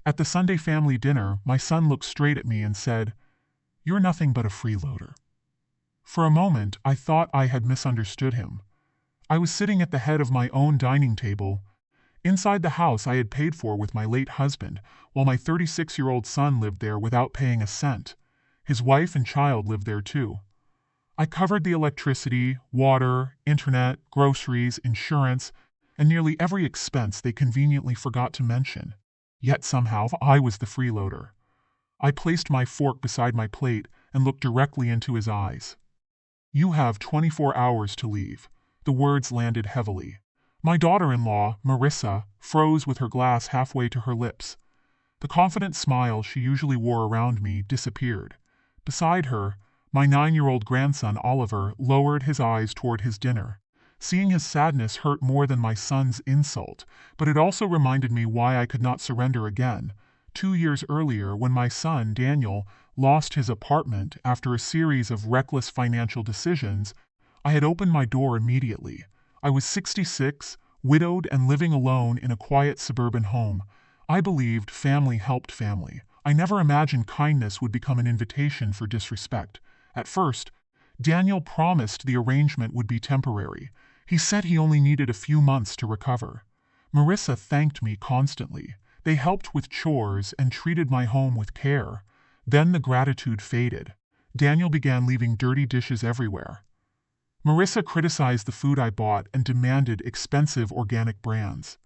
At the Sunday family dinner, my son looked straight at me and said, "You're nothing but a freeloader." For a moment, I thought I had misunderstood him. I was sitting at the head of my own dining table, inside the house I had paid for with my late husband, while my 36-year-old son lived there without paying a cent. His wife and child lived there too. I covered the electricity, water, internet, groceries, insurance, and nearly every expense they conveniently forgot to mention. Yet somehow I was the freeloader. I placed my fork beside my plate and looked directly into his eyes. "You have 24 hours to leave." The words landed heavily. My daughter-in-law, Marissa, froze with her glass halfway to her lips. The confident smile she usually wore around me disappeared. Beside her, my 9-year-old grandson Oliver lowered his eyes toward his dinner. Seeing his sadness hurt more than my son's insult, but it also reminded me why I could not surrender again. 2 years earlier, when my son, Daniel, lost his apartment after a series of reckless financial decisions, I had opened my door immediately. I was 66, widowed and living alone in a quiet suburban home. I believed family helped family. I never imagined kindness would become an invitation for disrespect. At first, Daniel promised the arrangement would be temporary. He said he only needed a few months to recover. Marissa thanked me constantly. They helped with chores and treated my home with care. Then the gratitude faded. Daniel began leaving dirty dishes everywhere. Marissa criticized the food I bought and demanded expensive organic brands.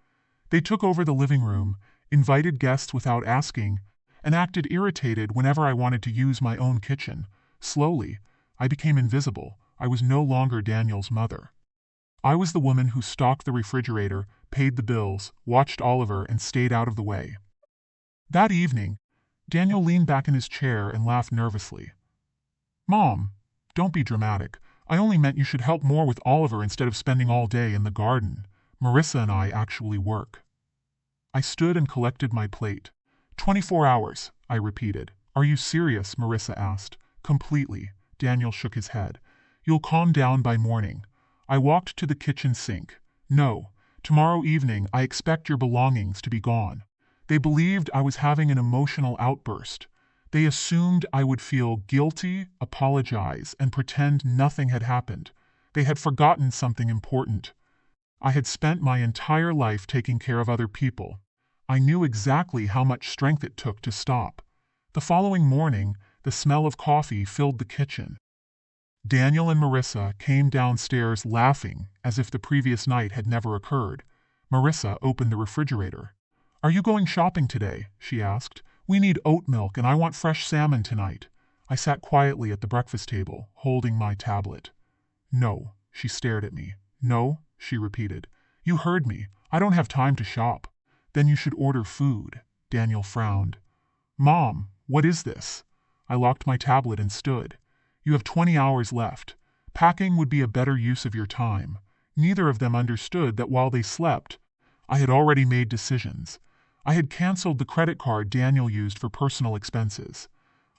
They took over the living room, invited guests without asking, and acted irritated whenever I wanted to use my own kitchen. Slowly, I became invisible. I was no longer Daniel's mother. I was the woman who stocked the refrigerator, paid the bills, watched Oliver, and stayed out of the way. That evening, Daniel leaned back in his chair and laughed nervously. "Mom, don't be dramatic. I only meant you should help more with Oliver instead of spending all day in the garden. Marissa and I actually work." I stood and collected my plate. 24 hours, I repeated. "Are you serious?" Marissa asked. "Completely." Daniel shook his head. "You'll calm down by morning." I walked to the kitchen sink. "No, tomorrow evening I expect your belongings to be gone." They believed I was having an emotional outburst. They assumed I would feel guilty, apologize, and pretend nothing had happened. They had forgotten something important. I had spent my entire life taking care of other people. I knew exactly how much strength it took to stop. The following morning, the smell of coffee filled the kitchen. Daniel and Marissa came downstairs laughing as if the previous night had never occurred. Marissa opened the refrigerator. "Are you going shopping today?" she asked. "We need oat milk and I want fresh salmon tonight." I sat quietly at the breakfast table, holding my tablet. "No," she stared at me. "No," she repeated. "You heard me. I don't have time to shop." "Then you should order food." Daniel frowned. "Mom, what is this?" I locked my tablet and stood. "You have 20 hours left. Packing would be a better use of your time." Neither of them understood that while they slept, I had already made decisions. I had canceled the credit card Daniel used for personal expenses.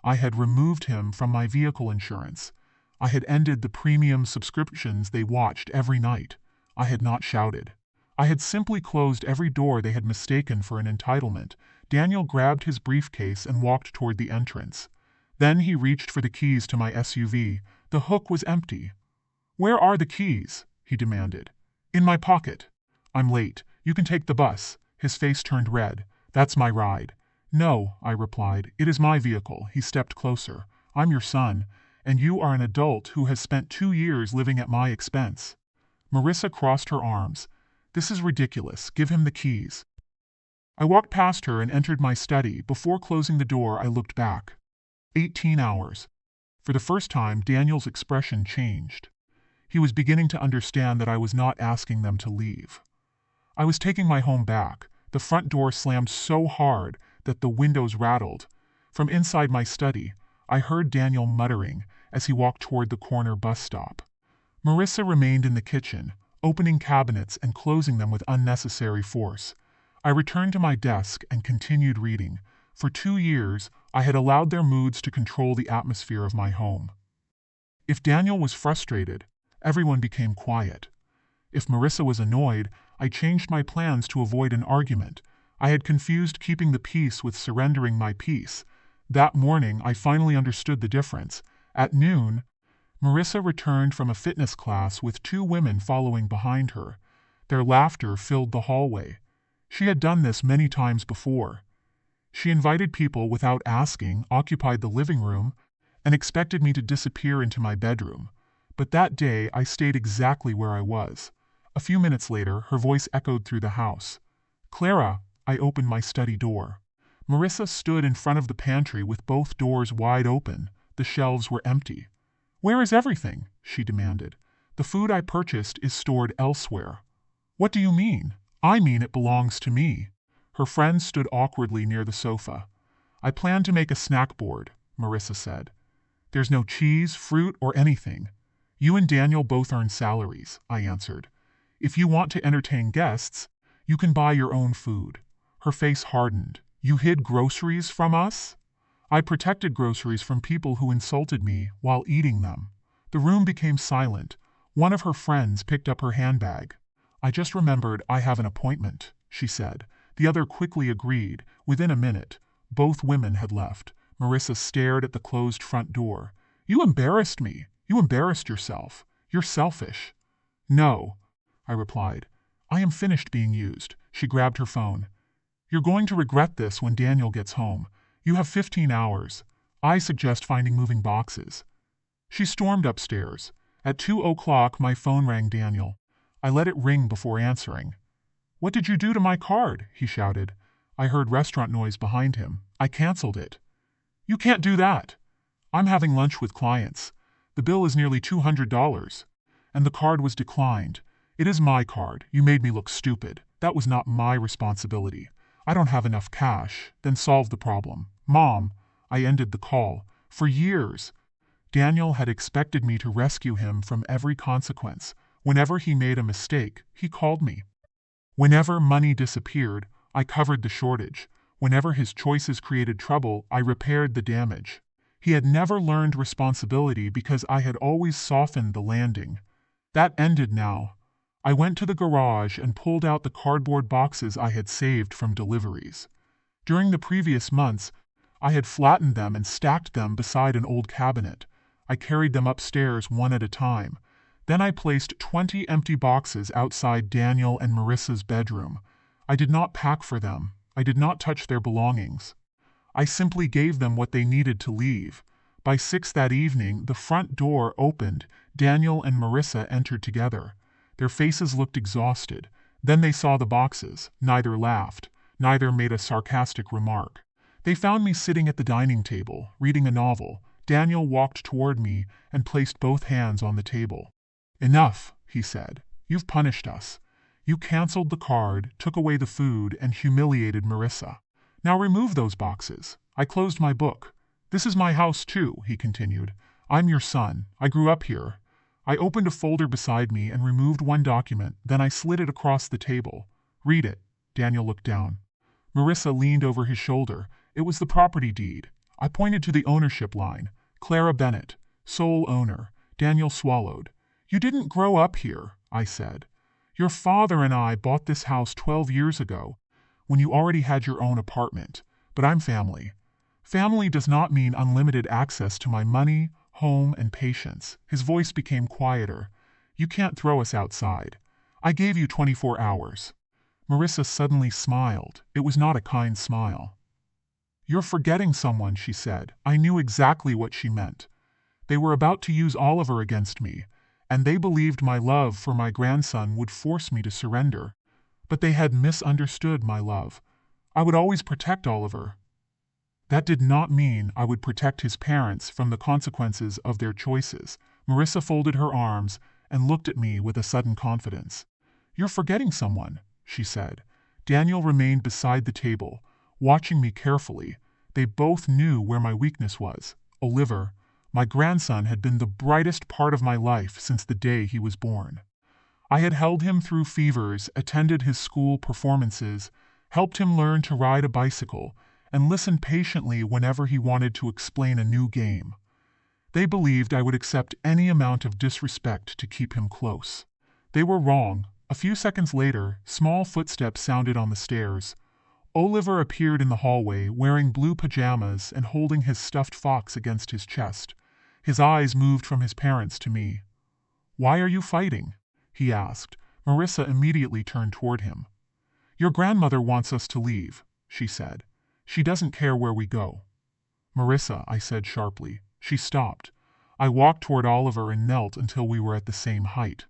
I had removed him from my vehicle insurance. I had ended the premium subscriptions they watched every night. I had not shouted. I had simply closed every door they had mistaken for an entitlement. Daniel grabbed his briefcase and walked toward the entrance. Then he reached for the keys to my SUV. The hook was empty. "Where are the keys?" he demanded. "In my pocket." "I'm late. You can take the bus." His face turned red. "That's my ride." "No," I replied. "It is my vehicle." He stepped closer. "I'm your son, and you are an adult who has spent 2 years living at my expense." Marissa crossed her arms. "This is ridiculous. Give him the keys." I walked past her and entered my study. Before closing the door, I looked back. 18 hours. For the first time, Daniel's expression changed. He was beginning to understand that I was not asking them to leave. I was taking my home back. The front door slammed so hard that the windows rattled. From inside my study, I heard Daniel muttering as he walked toward the corner bus stop. Marissa remained in the kitchen, opening cabinets and closing them with unnecessary force. I returned to my desk and continued reading. For 2 years, I had allowed their moods to control the atmosphere of my home. If Daniel was frustrated, everyone became quiet. If Marissa was annoyed, I changed my plans to avoid an argument. I had confused keeping the peace with surrendering my peace. That morning, I finally understood the difference. At noon, Marissa returned from a fitness class with 2 women following behind her. Their laughter filled the hallway. She had done this many times before. She invited people without asking, occupied the living room, and expected me to disappear into my bedroom. But that day, I stayed exactly where I was. A few minutes later, her voice echoed through the house. "Clara," I opened my study door. Marissa stood in front of the pantry with both doors wide open. The shelves were empty. "Where is everything?" she demanded. "The food I purchased is stored elsewhere." "What do you mean?" "I mean it belongs to me." Her friend stood awkwardly near the sofa. "I plan to make a snack board," Marissa said. "There's no cheese, fruit, or anything. You and Daniel both earn salaries," I answered. "If you want to entertain guests, you can buy your own food." Her face hardened. "You hid groceries from us?" "I protected groceries from people who insulted me while eating them." The room became silent. One of her friends picked up her handbag. "I just remembered I have an appointment," she said. The other quickly agreed. Within a minute, both women had left. Marissa stared at the closed front door. "You embarrassed me. You embarrassed yourself. You're selfish." "No," I replied. "I am finished being used." She grabbed her phone. "You're going to regret this when Daniel gets home. You have 15 hours. I suggest finding moving boxes." She stormed upstairs. At 2:00, my phone rang Daniel. I let it ring before answering. "What did you do to my card?" he shouted. I heard restaurant noise behind him. "I canceled it." "You can't do that." "I'm having lunch with clients. The bill is nearly $200. And the card was declined. It is my card. You made me look stupid. That was not my responsibility. I don't have enough cash. Then solve the problem." "Mom," I ended the call. For years, Daniel had expected me to rescue him from every consequence. Whenever he made a mistake, he called me. Whenever money disappeared, I covered the shortage. Whenever his choices created trouble, I repaired the damage. He had never learned responsibility because I had always softened the landing. That ended now. I went to the garage and pulled out the cardboard boxes I had saved from deliveries. During the previous months, I had flattened them and stacked them beside an old cabinet. I carried them upstairs one at a time. Then I placed 20 empty boxes outside Daniel and Marissa's bedroom. I did not pack for them. I did not touch their belongings. I simply gave them what they needed to leave. By 6 that evening, the front door opened. Daniel and Marissa entered together. Their faces looked exhausted. Then they saw the boxes. Neither laughed. Neither made a sarcastic remark. They found me sitting at the dining table, reading a novel. Daniel walked toward me and placed both hands on the table. "Enough," he said. "You've punished us. You canceled the card, took away the food, and humiliated Marissa. Now remove those boxes." I closed my book. "This is my house too," he continued. "I'm your son. I grew up here." I opened a folder beside me and removed one document. Then I slid it across the table. "Read it." Daniel looked down. Marissa leaned over his shoulder. It was the property deed. I pointed to the ownership line. "Clara Bennett, sole owner." Daniel swallowed. "You didn't grow up here," I said. "Your father and I bought this house 12 years ago, when you already had your own apartment. But I'm family. Family does not mean unlimited access to my money, home, and patience." His voice became quieter. "You can't throw us outside. I gave you 24 hours. Marissa suddenly smiled. It was not a kind smile. "You're forgetting someone," she said. I knew exactly what she meant. They were about to use Oliver against me, and they believed my love for my grandson would force me to surrender. But they had misunderstood my love. I would always protect Oliver. That did not mean I would protect his parents from the consequences of their choices. Marissa folded her arms and looked at me with a sudden confidence. "You're forgetting someone," she said. Daniel remained beside the table, watching me carefully. They both knew where my weakness was. Oliver, my grandson, had been the brightest part of my life since the day he was born. I had held him through fevers, attended his school performances, helped him learn to ride a bicycle, and listened patiently whenever he wanted to explain a new game. They believed I would accept any amount of disrespect to keep him close. They were wrong. A few seconds later, small footsteps sounded on the stairs. Oliver appeared in the hallway wearing blue pajamas and holding his stuffed fox against his chest. His eyes moved from his parents to me. "Why are you fighting?" he asked. Marissa immediately turned toward him. "Your grandmother wants us to leave," she said. "She doesn't care where we go." "Marissa," I said sharply. She stopped. I walked toward Oliver and knelt until we were at the same height.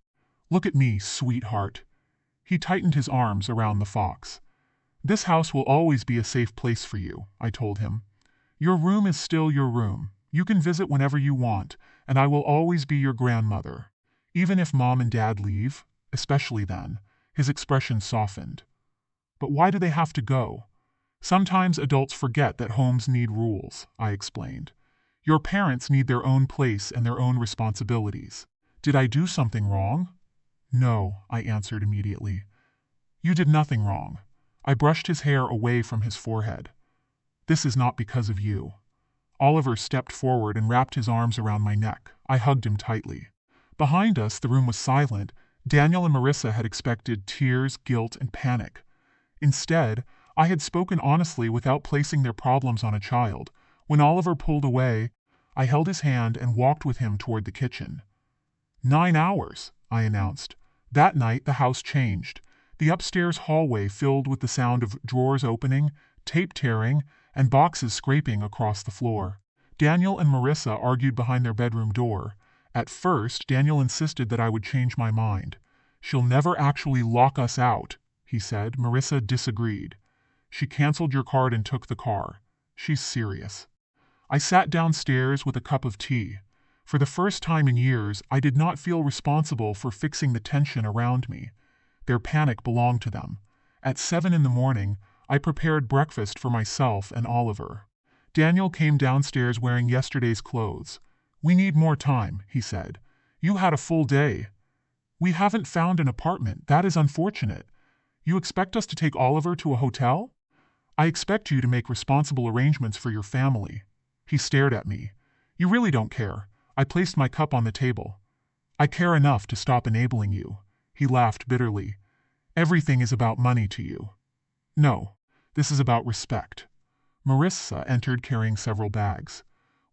"Look at me, sweetheart." He tightened his arms around the fox. "This house will always be a safe place for you," I told him. "Your room is still your room. You can visit whenever you want, and I will always be your grandmother. Even if Mom and Dad leave, especially then." His expression softened. "But why do they have to go?" "Sometimes adults forget that homes need rules," I explained. "Your parents need their own place and their own responsibilities. Did I do something wrong?" "No," I answered immediately. "You did nothing wrong." I brushed his hair away from his forehead. "This is not because of you." Oliver stepped forward and wrapped his arms around my neck. I hugged him tightly. Behind us, the room was silent. Daniel and Marissa had expected tears, guilt, and panic. Instead, I had spoken honestly without placing their problems on a child. When Oliver pulled away, I held his hand and walked with him toward the kitchen. 9 hours, I announced. That night, the house changed. The upstairs hallway filled with the sound of drawers opening, tape tearing, and boxes scraping across the floor. Daniel and Marissa argued behind their bedroom door. At first, Daniel insisted that I would change my mind. "She'll never actually lock us out," he said. Marissa disagreed. "She canceled your card and took the car. She's serious." I sat downstairs with a cup of tea. For the first time in years, I did not feel responsible for fixing the tension around me. Their panic belonged to them. At 7 in the morning, I prepared breakfast for myself and Oliver. Daniel came downstairs wearing yesterday's clothes. "We need more time," he said. "You had a full day." "We haven't found an apartment. That is unfortunate. You expect us to take Oliver to a hotel?" "I expect you to make responsible arrangements for your family." He stared at me. "You really don't care." I placed my cup on the table. "I care enough to stop enabling you." He laughed bitterly. "Everything is about money to you." "No, this is about respect." Marissa entered carrying several bags.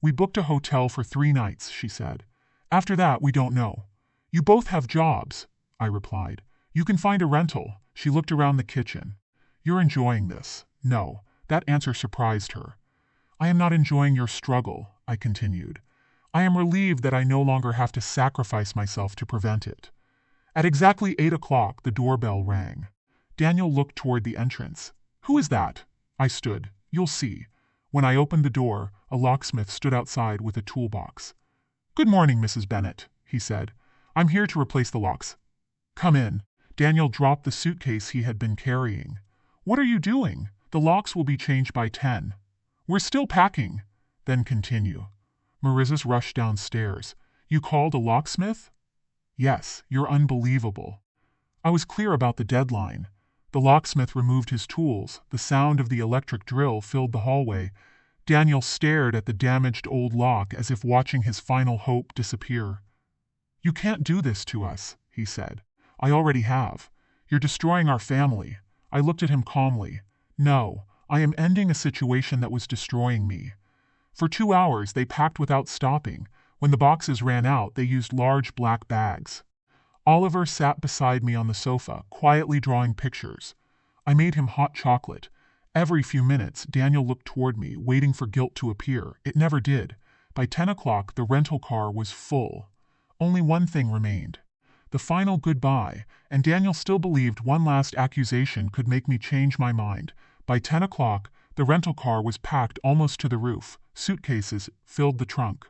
"We booked a hotel for 3 nights, she said. "After that, we don't know." "You both have jobs," I replied. "You can find a rental." She looked around the kitchen. "You're enjoying this." "No." That answer surprised her. "I am not enjoying your struggle," I continued. "I am relieved that I no longer have to sacrifice myself to prevent it." At exactly 8 o'clock, the doorbell rang. Daniel looked toward the entrance. "Who is that?" I stood. "You'll see." When I opened the door, a locksmith stood outside with a toolbox. "Good morning, Mrs. Bennett," he said. "I'm here to replace the locks." "Come in." Daniel dropped the suitcase he had been carrying. "What are you doing? The locks will be changed by 10. "We're still packing." "Then continue." Marissa's rushed downstairs. "You called a locksmith?" "Yes, you're unbelievable." I was clear about the deadline. The locksmith removed his tools. The sound of the electric drill filled the hallway. Daniel stared at the damaged old lock as if watching his final hope disappear. "You can't do this to us," he said. "I already have. You're destroying our family." I looked at him calmly. "No, I am ending a situation that was destroying me." For 2 hours they packed without stopping. When the boxes ran out, they used large black bags. Oliver sat beside me on the sofa, quietly drawing pictures. I made him hot chocolate. Every few minutes, Daniel looked toward me, waiting for guilt to appear. It never did. By 10 o'clock, the rental car was full. Only one thing remained. The final goodbye, and Daniel still believed one last accusation could make me change my mind. By 10 o'clock, the rental car was packed almost to the roof. Suitcases filled the trunk.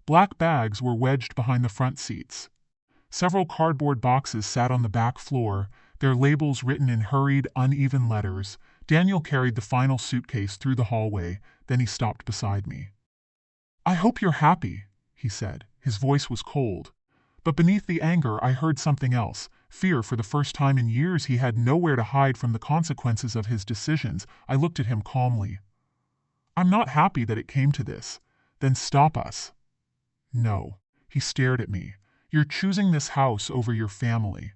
Black bags were wedged behind the front seats. Several cardboard boxes sat on the back floor, their labels written in hurried, uneven letters. Daniel carried the final suitcase through the hallway, then he stopped beside me. "I hope you're happy," he said. His voice was cold. But beneath the anger, I heard something else. Fear. For the first time in years, he had nowhere to hide from the consequences of his decisions. I looked at him calmly. "I'm not happy that it came to this." "Then stop us." "No." He stared at me. "You're choosing this house over your family.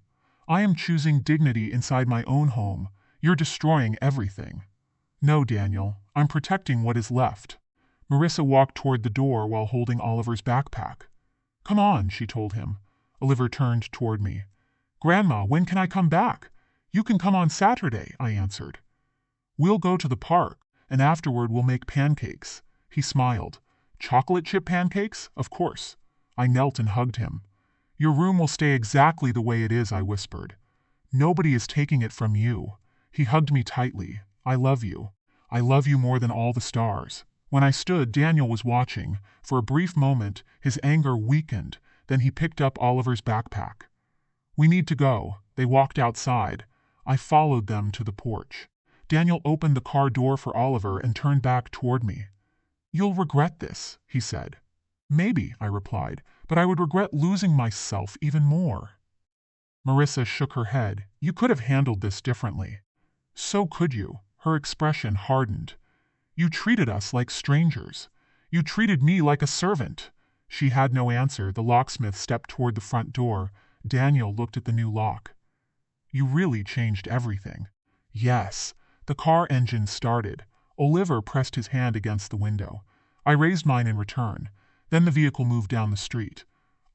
I am choosing dignity inside my own home. You're destroying everything." No, Daniel, I'm protecting what is left. Marissa walked toward the door while holding Oliver's backpack. Come on, she told him. Oliver turned toward me. Grandma, when can I come back? You can come on Saturday, I answered. We'll go to the park, and afterward we'll make pancakes. He smiled. Chocolate chip pancakes? Of course. I knelt and hugged him. Your room will stay exactly the way it is, I whispered. Nobody is taking it from you. He hugged me tightly. I love you. I love you more than all the stars. When I stood, Daniel was watching. For a brief moment, his anger weakened. Then he picked up Oliver's backpack. We need to go. They walked outside. I followed them to the porch. Daniel opened the car door for Oliver and turned back toward me. You'll regret this, he said. Maybe, I replied, but I would regret losing myself even more. Marissa shook her head. You could have handled this differently. So could you. Her expression hardened. You treated us like strangers. You treated me like a servant. She had no answer. The locksmith stepped toward the front door. Daniel looked at the new lock. You really changed everything. Yes. The car engine started. Oliver pressed his hand against the window. I raised mine in return. Then the vehicle moved down the street.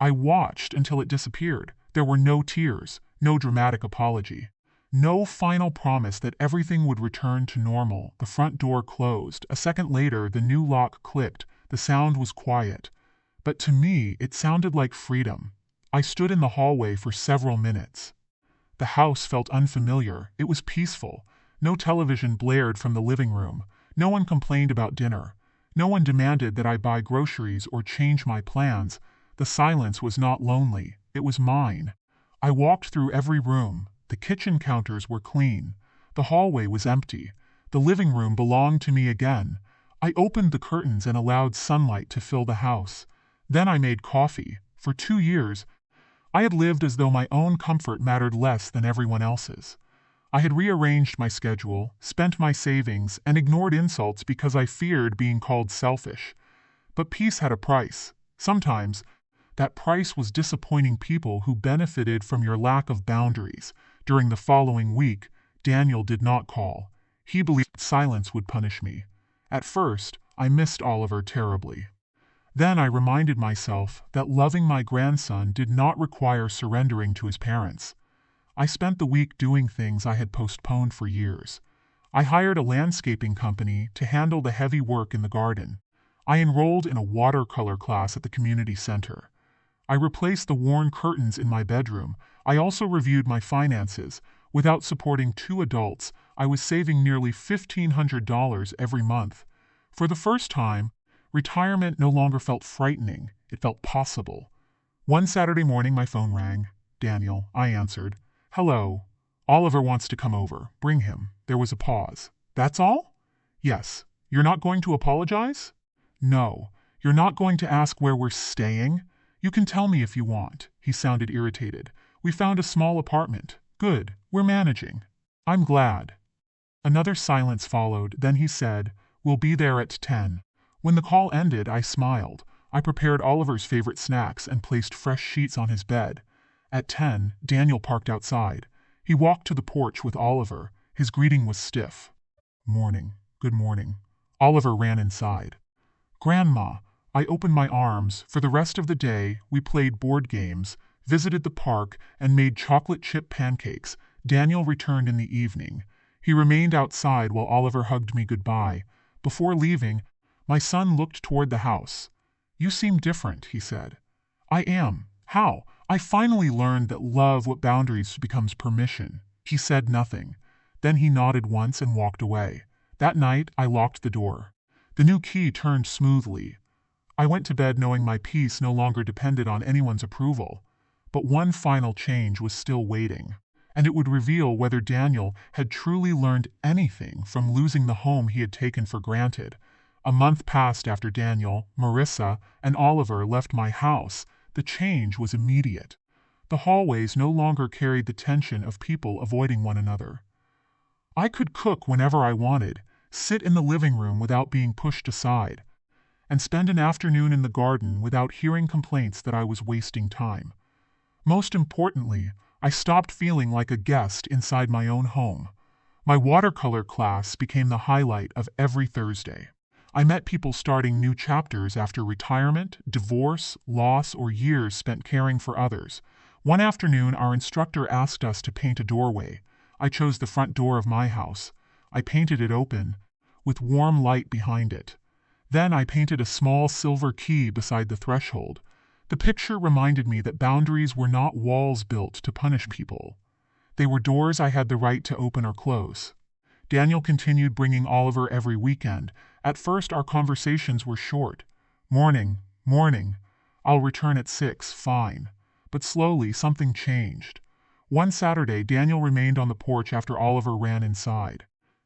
I watched until it disappeared. There were no tears, no dramatic apology. No final promise that everything would return to normal. The front door closed. A second later, the new lock clicked. The sound was quiet. But to me, it sounded like freedom. I stood in the hallway for several minutes. The house felt unfamiliar. It was peaceful. No television blared from the living room. No one complained about dinner. No one demanded that I buy groceries or change my plans. The silence was not lonely. It was mine. I walked through every room. The kitchen counters were clean. The hallway was empty. The living room belonged to me again. I opened the curtains and allowed sunlight to fill the house. Then I made coffee. For 2 years, I had lived as though my own comfort mattered less than everyone else's. I had rearranged my schedule, spent my savings, and ignored insults because I feared being called selfish. But peace had a price. Sometimes, that price was disappointing people who benefited from your lack of boundaries. During the following week, Daniel did not call. He believed silence would punish me. At first, I missed Oliver terribly. Then I reminded myself that loving my grandson did not require surrendering to his parents. I spent the week doing things I had postponed for years. I hired a landscaping company to handle the heavy work in the garden. I enrolled in a watercolor class at the community center. I replaced the worn curtains in my bedroom. I also reviewed my finances. Without supporting 2 adults, I was saving nearly $1,500 every month. For the first time, retirement no longer felt frightening. It felt possible. One Saturday morning, my phone rang. Daniel, I answered. Hello. Oliver wants to come over. Bring him. There was a pause. That's all? Yes. You're not going to apologize? No. You're not going to ask where we're staying? You can tell me if you want. He sounded irritated. We found a small apartment. Good. We're managing. I'm glad. Another silence followed. Then he said, We'll be there at 10. When the call ended, I smiled. I prepared Oliver's favorite snacks and placed fresh sheets on his bed. At 10, Daniel parked outside. He walked to the porch with Oliver. His greeting was stiff. Morning. Good morning. Oliver ran inside. Grandma. I opened my arms. For the rest of the day, we played board games, visited the park, and made chocolate chip pancakes. Daniel returned in the evening. He remained outside while Oliver hugged me goodbye. Before leaving, my son looked toward the house. You seem different, he said. I am. How? I finally learned that love with boundaries becomes permission. He said nothing. Then he nodded once and walked away. That night, I locked the door. The new key turned smoothly. I went to bed knowing my peace no longer depended on anyone's approval. But one final change was still waiting, and it would reveal whether Daniel had truly learned anything from losing the home he had taken for granted. A month passed after Daniel, Marissa, and Oliver left my house. The change was immediate. The hallways no longer carried the tension of people avoiding one another. I could cook whenever I wanted, sit in the living room without being pushed aside, and spend an afternoon in the garden without hearing complaints that I was wasting time. Most importantly, I stopped feeling like a guest inside my own home. My watercolor class became the highlight of every Thursday. I met people starting new chapters after retirement, divorce, loss, or years spent caring for others. One afternoon, our instructor asked us to paint a doorway. I chose the front door of my house. I painted it open, with warm light behind it. Then I painted a small silver key beside the threshold. The picture reminded me that boundaries were not walls built to punish people. They were doors I had the right to open or close. Daniel continued bringing Oliver every weekend. At first, our conversations were short. Morning, morning. I'll return at 6, fine. But slowly, something changed. One Saturday, Daniel remained on the porch after Oliver ran inside.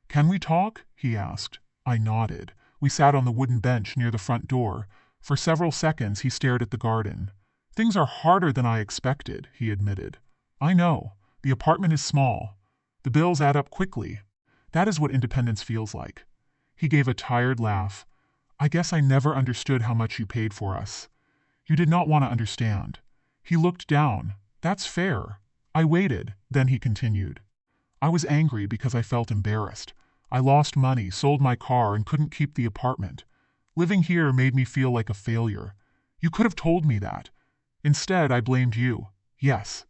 Can we talk? He asked. I nodded. We sat on the wooden bench near the front door. For several seconds, he stared at the garden. Things are harder than I expected, he admitted. I know. The apartment is small. The bills add up quickly. That is what independence feels like. He gave a tired laugh. I guess I never understood how much you paid for us. You did not want to understand. He looked down. That's fair. I waited, then he continued. I was angry because I felt embarrassed. I lost money, sold my car, and couldn't keep the apartment. Living here made me feel like a failure. You could have told me that. Instead, I blamed you. Yes.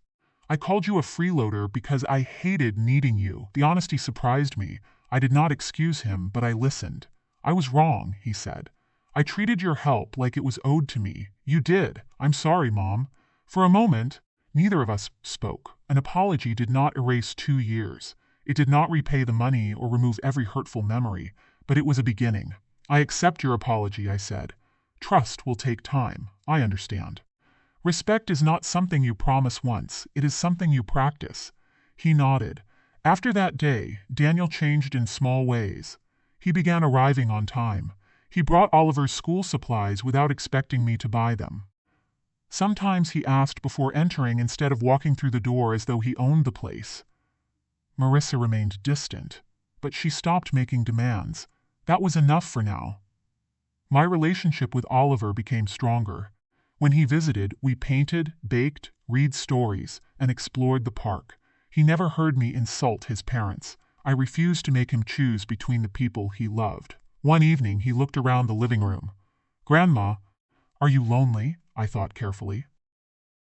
I called you a freeloader because I hated needing you. The honesty surprised me. I did not excuse him, but I listened. I was wrong, he said. I treated your help like it was owed to me. You did. I'm sorry, Mom. For a moment, neither of us spoke. An apology did not erase 2 years. It did not repay the money or remove every hurtful memory, but it was a beginning. I accept your apology, I said. Trust will take time. I understand. Respect is not something you promise once, it is something you practice. He nodded. After that day, Daniel changed in small ways. He began arriving on time. He brought Oliver's school supplies without expecting me to buy them. Sometimes he asked before entering instead of walking through the door as though he owned the place. Marissa remained distant, but she stopped making demands. That was enough for now. My relationship with Oliver became stronger. When he visited, we painted, baked, read stories, and explored the park. He never heard me insult his parents. I refused to make him choose between the people he loved. One evening, he looked around the living room. Grandma, are you lonely? I thought carefully.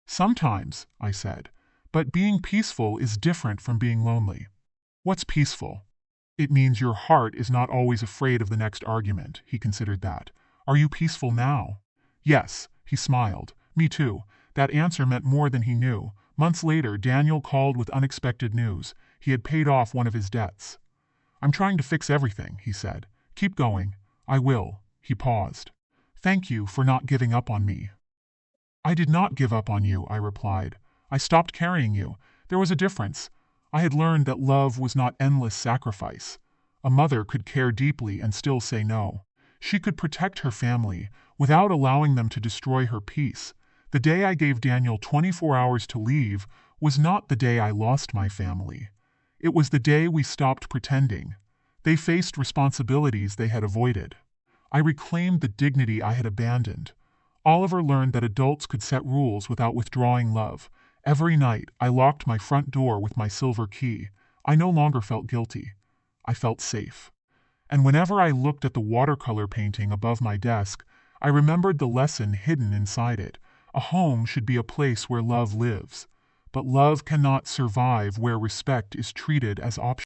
Sometimes, I said, but being peaceful is different from being lonely. What's peaceful? It means your heart is not always afraid of the next argument. He considered that. Are you peaceful now? Yes. He smiled. Me too. That answer meant more than he knew. Months later, Daniel called with unexpected news. He had paid off one of his debts. I'm trying to fix everything, he said. Keep going. I will. He paused. Thank you for not giving up on me. I did not give up on you, I replied. I stopped carrying you. There was a difference. I had learned that love was not endless sacrifice. A mother could care deeply and still say no. She could protect her family without allowing them to destroy her peace. The day I gave Daniel 24 hours to leave was not the day I lost my family. It was the day we stopped pretending. They faced responsibilities they had avoided. I reclaimed the dignity I had abandoned. Oliver learned that adults could set rules without withdrawing love. Every night, I locked my front door with my silver key. I no longer felt guilty. I felt safe. And whenever I looked at the watercolor painting above my desk, I remembered the lesson hidden inside it. A home should be a place where love lives. But love cannot survive where respect is treated as optional.